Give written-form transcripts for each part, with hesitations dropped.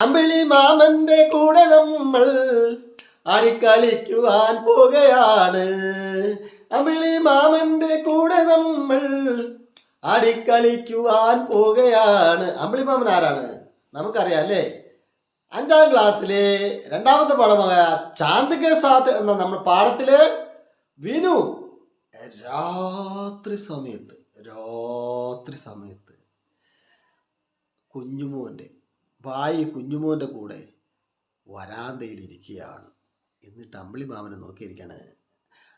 അമ്പിളി മാമന്റെ കൂടെ നമ്മൾ ആടിക്കളിക്കുവാൻ പോവുകയാണ്. അമ്പിളി മാമന്റെ കൂടെ നമ്മൾ ആടിക്കളിക്കുവാൻ പോവുകയാണ്. അമ്പിളി മാമൻ ആരാണ്? നമുക്കറിയാം അല്ലേ? 5ാം ക്ലാസ്സിലെ 2ാമത്തെ പാഠമായ ചാന്ദ് കെ സാത്ത് എന്ന നമ്മുടെ പാഠത്തില് വിനു രാത്രി സമയത്ത് കുഞ്ഞുമോൻ്റെ കൂടെ വരാന്തയിലിരിക്കുകയാണ്. എന്നിട്ട് അമ്പിളി മാമനെ നോക്കിയിരിക്കാണ്.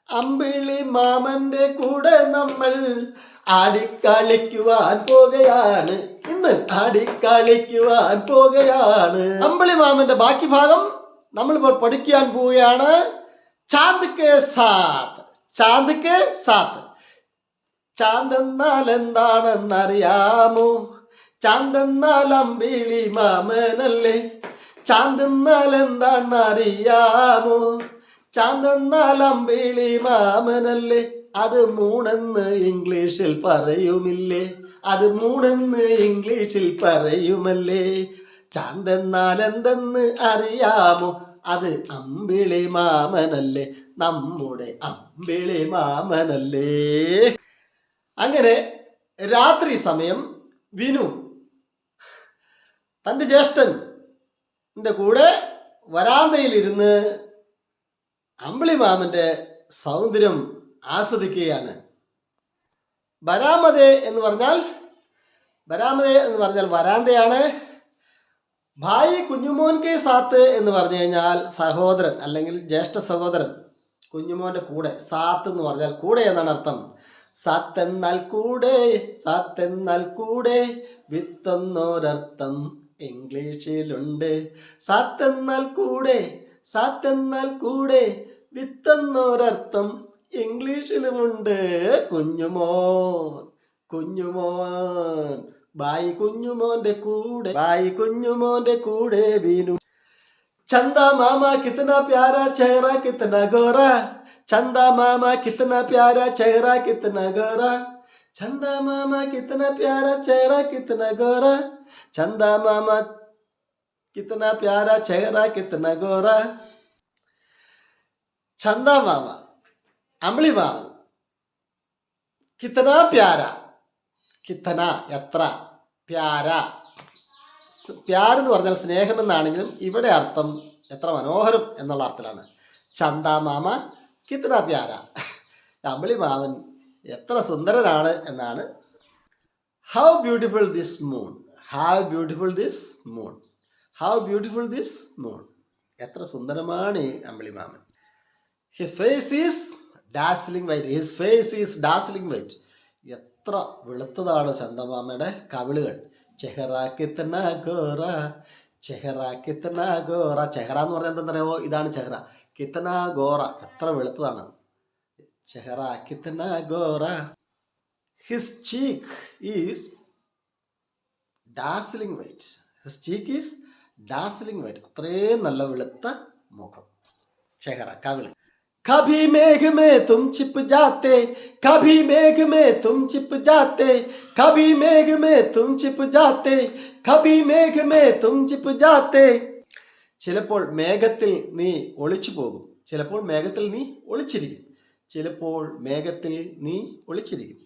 അമ്പിളി മാമന്റെ കൂടെ നമ്മൾ ആടിക്കളിക്കുവാൻ പോകുകയാണ്. ഇന്ന് ആടിക്കളിക്കുവാൻ പോകുകയാണ്. അമ്പിളി മാമന്റെ ബാക്കി ഭാഗം നമ്മളിപ്പോൾ പഠിക്കാൻ പോവുകയാണ്. ചാന്ദ് കെ സാത്ത്. ചാന്ദ് എന്നാൽ എന്താണെന്നറിയാമോ? ചാന്ദ് എന്നാൽ അമ്പിളി മാമനല്ലേ. ചാന്ദ് എന്നാൽ എന്താണെന്നറിയാമോ? ചാന്ദ് എന്നാൽ അമ്പിളി മാമനല്ലേ. അത് മൂണെന്ന് ഇംഗ്ലീഷിൽ പറയുമില്ലേ. പറയുമല്ലേ. ചാന്ദ് എന്നാൽ എന്തെന്ന് അറിയാമോ? അത് അമ്പിളി മാമനല്ലേ. നമ്മുടെ അമ്പിളി മാമനല്ലേ. അങ്ങനെ രാത്രി സമയം വിനു തൻ്റെ ജ്യേഷ്ഠൻ്റെ കൂടെ വരാന്തയിലിരുന്ന് അമ്പിളി മാമൻ്റെ സൗന്ദര്യം ആസ്വദിക്കുകയാണ്. ബരാമദേ എന്ന് പറഞ്ഞാൽ വരാന്തയാണ്. ഭായി കുഞ്ഞുമോൻ കെ സാത്ത് എന്ന് പറഞ്ഞു കഴിഞ്ഞാൽ സഹോദരൻ അല്ലെങ്കിൽ ജ്യേഷ്ഠ സഹോദരൻ. കുഞ്ഞുമോൻ്റെ കൂടെ. സാത്ത് എന്ന് പറഞ്ഞാൽ കൂടെ എന്നാണ് അർത്ഥം. സാത്ത് എന്നാൽ കൂടെ വിത്തൊന്നൊരർത്ഥം ഇംഗ്ലീഷിലുണ്ട്. സാത്ത് എന്നാൽ കൂടെ വിത്തൊന്നൊരർത്ഥം ഇംഗ്ലീഷിലുമുണ്ട്. കുഞ്ഞുമോൻ ബായി കുഞ്ഞുമോന്റെ കൂടെ വീണു. ചന്ദ മാമ കിतना प्यारा चेहरा कितना गोरा. चंदा मामा कितना प्यारा चेहरा कितना गोरा. चंदा मामा कितना प्यारा चेहरा कितना गोरा. चंदा मामा कितना प्यारा चेहरा कितना गोरा. ചന്ദ മാമ അമ്പിളി മാമൻ. കിത്തന പ്യാര. കിത്തന എത്ര. പ്യാര എന്ന് പറഞ്ഞാൽ സ്നേഹമെന്നാണെങ്കിലും ഇവിടെ അർത്ഥം എത്ര മനോഹരം എന്നുള്ള അർത്ഥത്തിലാണ്. ചന്ദ മാമ കിത്തന പ്യാര. അമ്പിളി മാമൻ എത്ര സുന്ദരനാണ് എന്നാണ്. How beautiful this moon. എത്ര സുന്ദരമാണ് അമ്പിളി മാമൻ. His face is dazzling white. എത്ര വെളുത്തതാണ് ചന്ദമാമയുടെ കവിളുകൾ. ചെഹറ കിത്തന ഗോറ. ചെഹറ എന്ന് പറഞ്ഞാൽ എന്താണെന്നറിയാമോ? ഇതാണ് ചെഹറ. കിത്തന ഗോറ എത്ര വെളുത്തതാണ്. ചെഹറ കിത്തന ഗോറ. His cheek is dazzling white. അത്രയും നല്ല വെളുത്ത മുഖം. ചെഹറ കവിള്. कभी मेघ में तुम छिप जाते. कभी मेघ में तुम छिप जाते. ചിലപ്പോൾ മേഘത്തിൽ നീ ഒളിച്ചു പോകും. ചിലപ്പോൾ മേഘത്തിൽ നീ ഒളിച്ചിരിക്കും.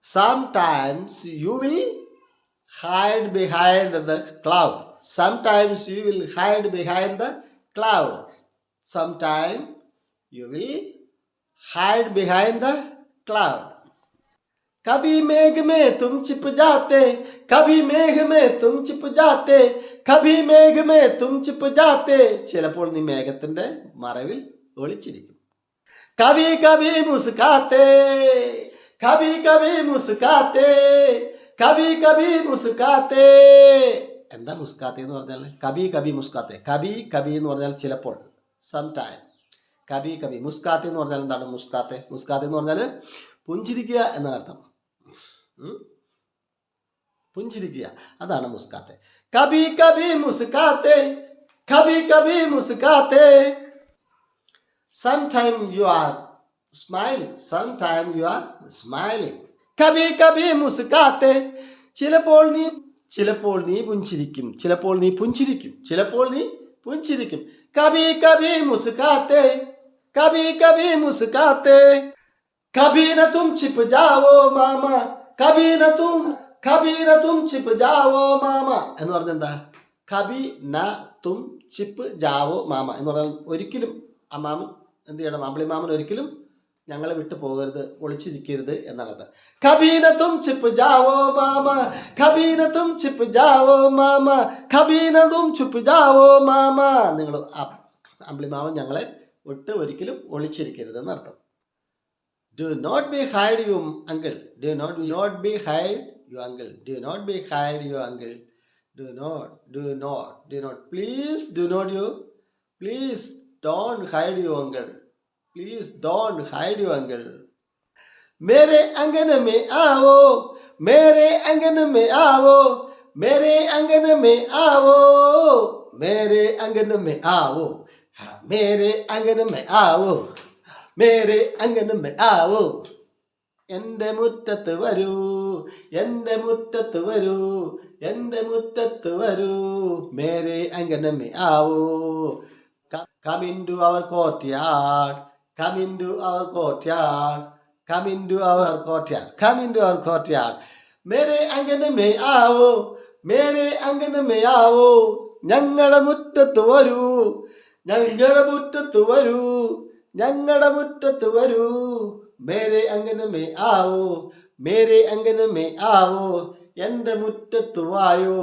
Sometimes you will hide behind the cloud. Sometimes you will hide behind the cloud. Sometimes you will hide behind the cloud. कभी मेघ में तुम छिप जाते. ചിലപ്പോൾ നീ മേഘത്തിന്റെ മറവിൽ ഒളിച്ചിരിക്കും. കഭി കഭി മുസ്കാത്തെ. എന്താ മുസ്കാത്തെ എന്ന് പറഞ്ഞാൽ? കഭി എന്ന് പറഞ്ഞാൽ ചിലപ്പോൾ. സംടൈം. കബി മുസ്കാത്തെ എന്ന് പറഞ്ഞാൽ എന്താണ്? മുസ്കാത്തെ എന്ന് പറഞ്ഞാൽ പുഞ്ചിരിക്കുക എന്നാണ് അർത്ഥം. പുഞ്ചിരിക്കുക, അതാണ് മുസ്കാത്തെ. കബി മുസ്കാത്തെ. Sometimes you are smiling. കബി മുസ്കാത്തെ. ചിലപ്പോൾ നീ ചിലപ്പോൾ നീ പുഞ്ചിരിക്കും, ചിലപ്പോൾ നീ പുഞ്ചിരിക്കും, ചിലപ്പോൾ നീ പുഞ്ചിരിക്കും. കബി കബി മുസ്കാത്തെ, കബി കബി മുസ്കാത്തെ, കബി ന തും ചിപ് ജാവോ മാമ, കബി ന തും ചിപ് ജാവോ മാമ എന്ന് പറഞ്ഞ എന്താ? കബി ന തും ചിപ്പ് ജാവോ മാമ എന്ന് പറഞ്ഞാൽ ഒരിക്കലും ആ മാമൻ എന്ത് ചെയ്യണം? അമ്പിളി മാമൻ ഒരിക്കലും ഞങ്ങളെ വിട്ടു പോകരുത്, ഒളിച്ചിരിക്കരുത് എന്നാണ്. കബീന തും ചിപ്പ് ജാവോ മാമ, കബീന തും ചിപ്പ് ജാവോ മാമ, കബീന തും ചുപ്പ് ജാവോ മാമ. നിങ്ങൾ അമ്പിളി മാമൻ ഞങ്ങളെ വിട്ട് ഒരിക്കലും ഒളിച്ചിരിക്കരുത് എന്നർത്ഥം. Do not be hide you uncle, do not be hide you uncle, do not be hide you uncle, do not please, do not you please don't hide you uncle, please don't hide you uncle. मेरे आंगन में आओ, मेरे आंगन में आओ, मेरे आंगन में आओ, मेरे आंगन में आओ, मेरे आंगन में आओ, मेरे आंगन में आओ. എൻ്റെ മുറ്റത്ത് വരൂ, എൻ്റെ മുറ്റത്ത് വരൂ, എൻ്റെ മുറ്റത്ത് വരൂ, മേരെ അംഗന മേ ആവോ. Come into our courtyard, come into our courtyard, come into our courtyard, come into our courtyard. मेरे आंगन में आओ, मेरे आंगन में आओ, ഞങ്ങളുടെ മുറ്റത്ത് വരൂ, ഞങ്ങളുടെ മുറ്റത്ത് വരൂ, ഞങ്ങളുടെ മുറ്റത്ത് വരൂ, മേരെ അംഗന മേ ആവോ, മേരെ അംഗന മേ ആവോ, എൻ്റെ മുറ്റത്ത് വായോ,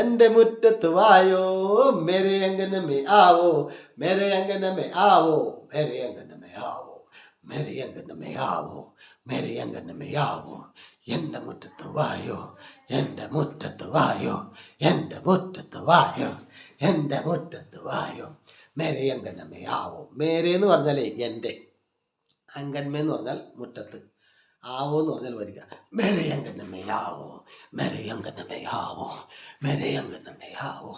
എൻ്റെ മുറ്റത്ത് വായോ, മേരെ അംഗന മേ ആവോ, മേരെ അംഗന മേ ആവോ, മേരെ അംഗന മേ ആവോ, മേരെ അംഗന മേ ആവോ, മേരെ അംഗന മേ ആവോ, എൻ്റെ മുറ്റത്ത് വായോ, എൻ്റെ മുറ്റത്ത് വായോ, എൻ്റെ മുറ്റത്ത് വായോ, എൻ്റെ മുറ്റത്ത് വായോ, മേരെ അംഗന മേ ആവോ. മേരെ എന്ന് പറഞ്ഞാലേ എൻ്റെ, അംഗന്മേ എന്ന് പറഞ്ഞാൽ മുറ്റത്ത്, ആവോ എന്ന് പറഞ്ഞാൽ വരിക. മേരെ അംഗന മേ ആവോ, മേരെ അംഗന മേ ആവോ, മേരെ അംഗന മേ ആവോ,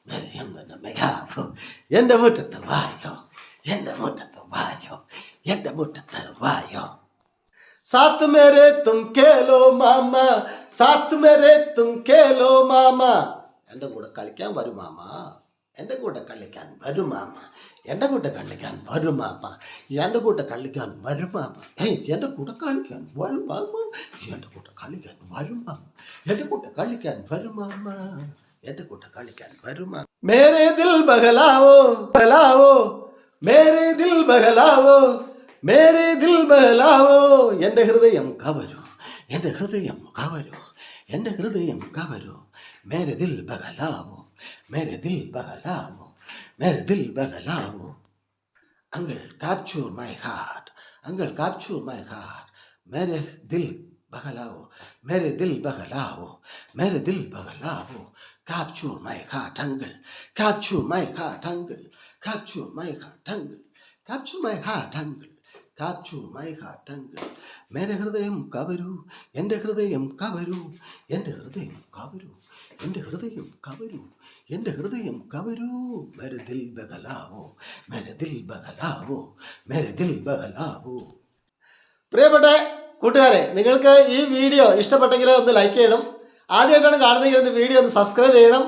മേരെ അംഗന മേ ആവോ, എൻ്റെ മുറ്റത്ത് വായോ, എൻ്റെ മുറ്റത്ത് വായോ, എൻ്റെ മുറ്റത്ത് വായോ. സാത്ത് മേരെ തും കേലോ മാമ, സാത്ത് മേരെ തും കേലോ മാമ. എൻ്റെ കൂടെ കളിക്കാൻ വരും മാമ, എൻ്റെ കൂടെ കളിക്കാൻ വരും മാമ, എൻ്റെ കൂടെ കളിക്കാൻ വരും മാമ, എൻ്റെ കൂടെ കളിക്കാൻ വരും മാമ, എൻ്റെ കൂടെ കളിക്കാൻ വരും മാമ, എൻ്റെ കൂടെ കളിക്കാൻ വരും മാമ, എൻ്റെ കൂടെ കളിക്കാൻ വരും മാമ, എൻ്റെ കൂടെ കളിക്കാൻ വരും മാമ. മേരെ ദിൽ ബഹലാവോ, ബഹലാവോ, മേരെ ദിൽ ബഹലാവോ, മേരെ ദിൽ ബഹലാവോ, എൻ്റെ ഹൃദയം കവരൂ, എൻ്റെ ഹൃദയം കവരൂ, എൻ്റെ ഹൃദയം കവരൂ, മേരെ ദിൽ ബഹലാവോ, मेरे दिल बहलाओ, मेरे दिल बहलाओ. Uncle, capture my heart, Uncle, capture my heart, मेरे दिल बहलाओ, मेरे दिल बहलाओ, मेरे दिल बहलाओ. Capture my heart, Uncle, capture my heart, Uncle, capture my heart, Uncle, capture my heart, Uncle, capture my heart, Uncle. मेरे ഹൃദയം കവരൂ, എൻ്റെ ഹൃദയം കവരൂ, എൻ്റെ ഹൃദയം കവരൂ, എൻ്റെ ഹൃദയം കവരൂ, എൻ്റെ ഹൃദയം കവരൂ, മേരെ ദിൽ ബഹലാവോ, മേരെ ദിൽ ബഹലാവോ, മേരെ ദിൽ ബഹലാവോ. പ്രിയപ്പെട്ട കൂട്ടുകാരെ, നിങ്ങൾക്ക് ഈ വീഡിയോ ഇഷ്ടപ്പെട്ടെങ്കിൽ ഒന്ന് ലൈക്ക് ചെയ്യണം. ആദ്യമായിട്ടാണ് കാണുന്നതെങ്കിൽ എൻ്റെ വീഡിയോ ഒന്ന് സബ്സ്ക്രൈബ് ചെയ്യണം.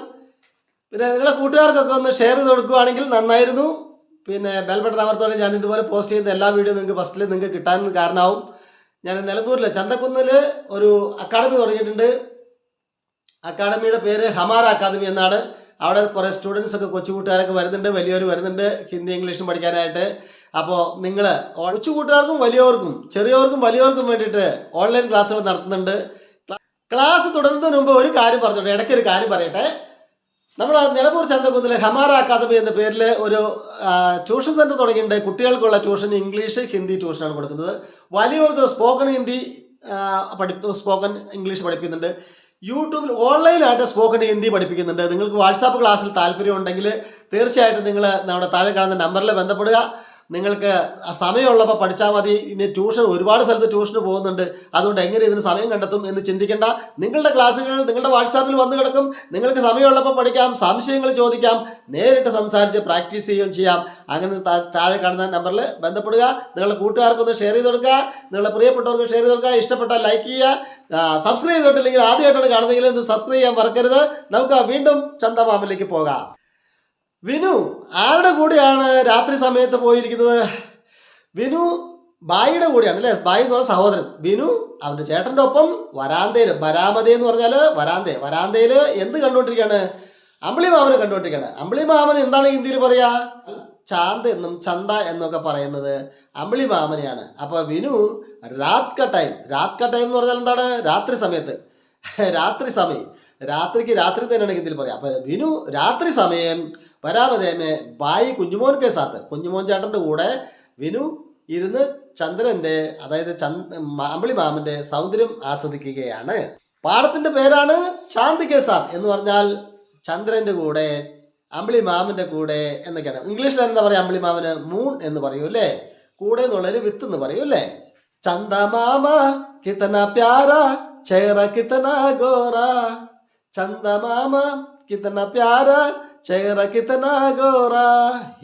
പിന്നെ നിങ്ങളുടെ കൂട്ടുകാർക്കൊക്കെ ഒന്ന് ഷെയർ ചെയ്ത് കൊടുക്കുകയാണെങ്കിൽ നന്നായിരുന്നു. പിന്നെ ബെൽ ബട്ടൺ അമർത്തോടെ ഞാൻ ഇതുപോലെ പോസ്റ്റ് ചെയ്യുന്ന എല്ലാ വീഡിയോ നിങ്ങൾക്ക് ഫസ്റ്റിൽ നിങ്ങൾക്ക് കിട്ടാൻ കാരണമാവും. ഞാൻ നിലമ്പൂരിൽ ചന്തക്കുന്നിൽ ഒരു അക്കാഡമി തുടങ്ങിയിട്ടുണ്ട്. അക്കാഡമിയുടെ പേര് ഹമാര അക്കാദമി എന്നാണ്. അവിടെ കുറേ സ്റ്റുഡൻസ് ഒക്കെ കൊച്ചുകൂട്ടുകാരൊക്കെ വരുന്നുണ്ട്, വലിയവർ വരുന്നുണ്ട് ഹിന്ദി ഇംഗ്ലീഷും പഠിക്കാനായിട്ട്. അപ്പോൾ നിങ്ങൾ കൊച്ചുകൂട്ടുകാർക്കും വലിയവർക്കും, ചെറിയവർക്കും വലിയവർക്കും വേണ്ടിയിട്ട് ഓൺലൈൻ ക്ലാസ്സുകൾ നടത്തുന്നുണ്ട്. ക്ലാസ് തുടരുന്നതിന് മുമ്പ് ഒരു കാര്യം പറഞ്ഞോട്ടെ, ഇടയ്ക്കൊരു കാര്യം പറയട്ടെ. നമ്മൾ നിലമ്പൂർ ചന്തക്കുന്നിലെ ഹമാര അക്കാദമി എന്ന പേരിൽ ഒരു ട്യൂഷൻ സെൻറ്റർ തുടങ്ങിയിട്ടുണ്ട്. കുട്ടികൾക്കുള്ള ട്യൂഷൻ ഇംഗ്ലീഷ് ഹിന്ദി ട്യൂഷനാണ് കൊടുക്കുന്നത്. വലിയവർക്ക് സ്പോക്കൺ ഹിന്ദി സ്പോക്കൺ ഇംഗ്ലീഷ് പഠിപ്പിക്കുന്നുണ്ട്. യൂട്യൂബിൽ ഓൺലൈനായിട്ട് സ്പോക്കൺ ഹിന്ദി പഠിപ്പിക്കുന്നുണ്ട്. നിങ്ങൾക്ക് വാട്സാപ്പ് ക്ലാസ്സിൽ താല്പര്യം ഉണ്ടെങ്കിൽ തീർച്ചയായിട്ടും നിങ്ങൾ നമ്മുടെ താഴെ കാണുന്ന നമ്പറിൽ ബന്ധപ്പെടുക. നിങ്ങൾക്ക് സമയമുള്ളപ്പോൾ പഠിച്ചാൽ മതി. ഇനി ട്യൂഷൻ ഒരുപാട് സ്ഥലത്ത് ട്യൂഷന് പോകുന്നുണ്ട്, അതുകൊണ്ട് എങ്ങനെ ഇതിന് സമയം കണ്ടെത്തും എന്ന് ചിന്തിക്കേണ്ട. നിങ്ങളുടെ ക്ലാസ്സുകൾ നിങ്ങളുടെ വാട്സാപ്പിൽ വന്ന് കിടക്കും. നിങ്ങൾക്ക് സമയമുള്ളപ്പോൾ പഠിക്കാം, സംശയങ്ങൾ ചോദിക്കാം, നേരിട്ട് സംസാരിച്ച് പ്രാക്ടീസ് ചെയ്യുകയും ചെയ്യാം. അങ്ങനെ താഴെ കാണുന്ന നമ്പറിൽ ബന്ധപ്പെടുക. നിങ്ങളുടെ കൂട്ടുകാർക്കൊന്ന് ഷെയർ ചെയ്ത് കൊടുക്കുക, നിങ്ങളുടെ പ്രിയപ്പെട്ടവർക്ക് ഷെയർ ചെയ്ത് കൊടുക്കുക. ഇഷ്ടപ്പെട്ടാൽ ലൈക്ക് ചെയ്യുക. സബ്സ്ക്രൈബ് ചെയ്തിട്ടില്ലെങ്കിൽ, ആദ്യമായിട്ടാണ് കാണുന്നതെങ്കിൽ ഒന്ന് സബ്സ്ക്രൈബ് ചെയ്യാൻ മറക്കരുത്. നമുക്ക് വീണ്ടും ചന്ദമാമിലേക്ക് പോകാം. വിനു ആരുടെ കൂടെയാണ് രാത്രി സമയത്ത് പോയിരിക്കുന്നത്? വിനു ബായിയുടെ കൂടെയാണ് അല്ലേ? ബായി എന്ന് പറഞ്ഞ സഹോദരൻ. വിനു അവൻ്റെ ചേട്ടൻ്റെ ഒപ്പം വരാന്തയിൽ, വരാമത എന്ന് പറഞ്ഞാൽ വരാന്തയിൽ എന്ത് കണ്ടുകൊണ്ടിരിക്കുകയാണ്? അമ്പിളിമാമനെ കണ്ടുകൊണ്ടിരിക്കുകയാണ്. അമ്പിളിമാമൻ എന്താണ് ഹിന്ദിയിൽ പറയുക? ചാന്ത് എന്നും ചന്ത എന്നൊക്കെ പറയുന്നത് അമ്പിളിമാമനെയാണ്. അപ്പോൾ വിനു രാത് ക ടൈം എന്ന് പറഞ്ഞാൽ എന്താണ്? രാത്രി സമയത്ത്, രാത്രി സമയം, രാത്രി തന്നെയാണ് ഹിന്ദിയിൽ പറയുക. അപ്പോൾ വിനു രാത്രി സമയം വരാമതേമേ ബായി കുഞ്ഞുമോൻ സാത്ത്, കുഞ്ഞുമോൻ ചേട്ടൻ്റെ കൂടെ വിനു ഇരുന്ന് ചന്ദ്രൻ്റെ, അതായത് അമ്പിളി മാമൻ്റെ സൗന്ദര്യം ആസ്വദിക്കുകയാണ്. പാഠത്തിൻ്റെ പേരാണ് ചാന്ദ് കെ സാത്ത് എന്ന് പറഞ്ഞാൽ ചന്ദ്രൻ്റെ കൂടെ, അമ്പിളി മാമൻ്റെ കൂടെ എന്നൊക്കെയാണ്. ഇംഗ്ലീഷിൽ എന്താ പറയുക? അമ്പിളി മാമന് മൂൺ എന്ന് പറയൂ അല്ലേ? കൂടെ എന്നുള്ളൊരു വിത്ത് എന്ന് പറയൂ അല്ലേ? ചന്ദമാമ കിത്തന പ്യാര ചേറ കിത്തന ഗോറ, ചന്ദമാമ കിത്തന പ്യാര ചേറ കിത്തന ഗോറ.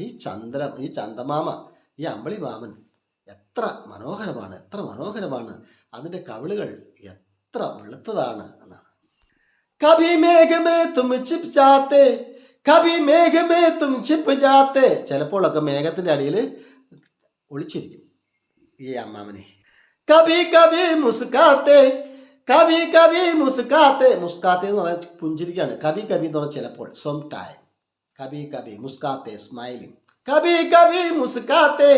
ഈ ചന്ദമാമ, ഈ അമ്പിളി മാമൻ എത്ര മനോഹരമാണ്, അതിൻ്റെ കവിളുകൾ എത്ര വെളുത്തതാണ് എന്നാണ്. കഭി മേഘമേ തും ചിപ് ജാത്തെ, കഭി മേഘമേ തും ചിപ് ജാത്തെ. ചിലപ്പോഴൊക്കെ മേഘത്തിൻ്റെ അടിയിൽ ഒളിച്ചിരിക്കും ഈ അമ്മാമനെ. കഭി കഭി മുസ്കാത്തെ, കഭി കഭി മുസ്കാത്തെ. മുസ്കാത്തെ എന്ന് പറഞ്ഞാൽ പുഞ്ചിരിക്കാണ്. കഭി കഭി എന്ന് പറഞ്ഞാൽ ചിലപ്പോൾ, സം ടൈം. കഭി കഭി മുസ്കാത്തെ, സ്മൈലിംഗ്. കഭി കഭി മുസ്കാത്തെ,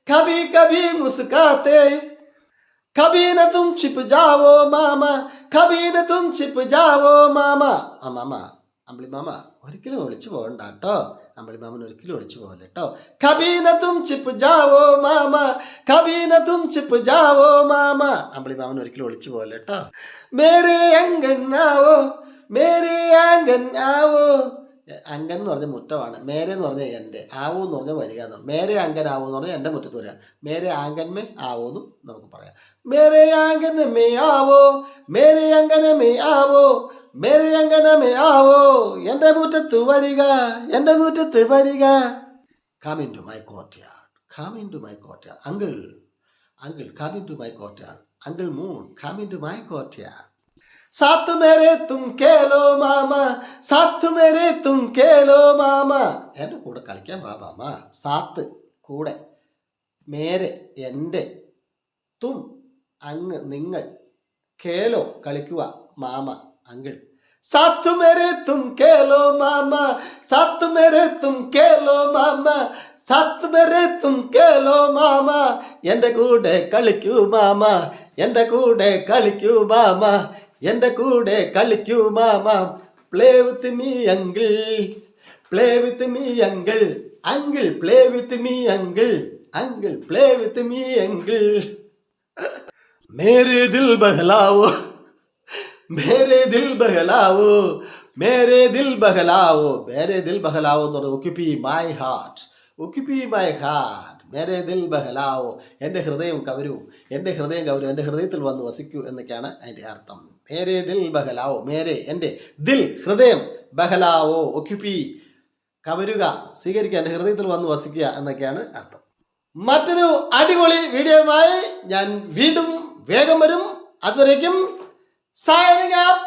കഭി കഭി മുസ്കാത്തെ. കഭി ന തും छिप जाओ മാമ, കഭി ന തും छिप जाओ മാമ. മാമ, അമ്പിളി മാമ ഒരിക്കലും ഒളിച്ചു പോകണ്ട കേട്ടോ. അമ്പിളി മാമൻ ഒരിക്കലും ഒളിച്ചു പോകല്ല കേട്ടോ. കഭി ന തും छिप जाओ മാമ, കഭി ന തും छिप जाओ മാമ. അമ്പിളി മാമൻ ഒരിക്കലും ഒളിച്ചു പോകല്ല കേട്ടോ. മേരെ അംഗൻ ആവോ, മേരെ അംഗൻ ആവോ. അങ്കൻ എന്ന് പറഞ്ഞാൽ മുറ്റമാണ്, മേരെ എന്ന് പറഞ്ഞാൽ എൻ്റെ, ആവോ എന്ന് പറഞ്ഞാൽ വരിക എന്നാണ്. മേരെ അങ്കൻ ആവോ എന്ന് പറഞ്ഞാൽ എൻ്റെ മുറ്റത്ത് വരിക. മേരെ ആങ്കൻ മേ ആവോ എന്നും നമുക്ക് പറയാം. മേരെ ആങ്കൻ മേ ആവോ, മേരെ അങ്കന മേ ആവോ, മേരെ അങ്കന മേ ആവോ. എൻ്റെ മുറ്റത്ത് വരിക, എൻ്റെ മുറ്റത്ത് വരിക. Come in to my courtyard, come in to my courtyard. Uncle come in to my courtyard. Uncle moon come in to my courtyard. സാത്ത് മേരെ തും കേലോ മാമ, സാത്ത് മേരെ തും കേലോ മാമ. എൻ്റെ കൂടെ കളിക്കാൻ വാ മാമ. സാത്ത് കൂടെ, മേരെ എൻ്റെ, തും അങ്ങ് നിങ്ങൾ, കേലോ കളിക്കുക, മാമ അങ്കിൾ. സാത്ത് മേരെ തും കേലോ മാമ, സാത്ത് മേരെ തും കേലോ മാമ, സാത്ത് മേരെ തും കേലോ മാമ. എൻ്റെ കൂടെ കളിക്കൂ മാമ, എൻ്റെ കൂടെ കളിക്കൂ മാമ, എൻ്റെ കൂടെ കളിക്കൂ മാമ. Play with me uncle, play with me uncle, uncle play with me uncle, uncle play with me uncle. മേരെ ദിൽ ബഹലാവോ, മേരെ ദിൽ ബഹലാവോ, മേരെ ദിൽ ബഹലാവോ. മേരെ ദിൽ ബഹലാവോ എന്ന് പറഞ്ഞാൽ occupy my heart, occupy my heart. മേരെ ദിൽ ബഹലാവോ, എൻ്റെ ഹൃദയം കവരൂ, എൻ്റെ ഹൃദയം കവരൂ, എൻ്റെ ഹൃദയത്തിൽ വന്ന് വസിക്കൂ എന്നൊക്കെയാണ് അതിൻ്റെ അർത്ഥം. മേരെ ദിൽ ബഹലാവോ, മേരെ എൻ്റെ, ദിൽ ഹൃദയം, ബഹലാവോ ഒക്യുപ്പി കവരുക, സ്വീകരിക്കുക, എൻ്റെ ഹൃദയത്തിൽ വന്ന് വസിക്കുക എന്നൊക്കെയാണ് അർത്ഥം. മറ്റൊരു അടിപൊളി വീഡിയോയുമായി ഞാൻ വീണ്ടും വേഗം വരും. അതുവരേക്കും സൈനിങ് ഓഫ്.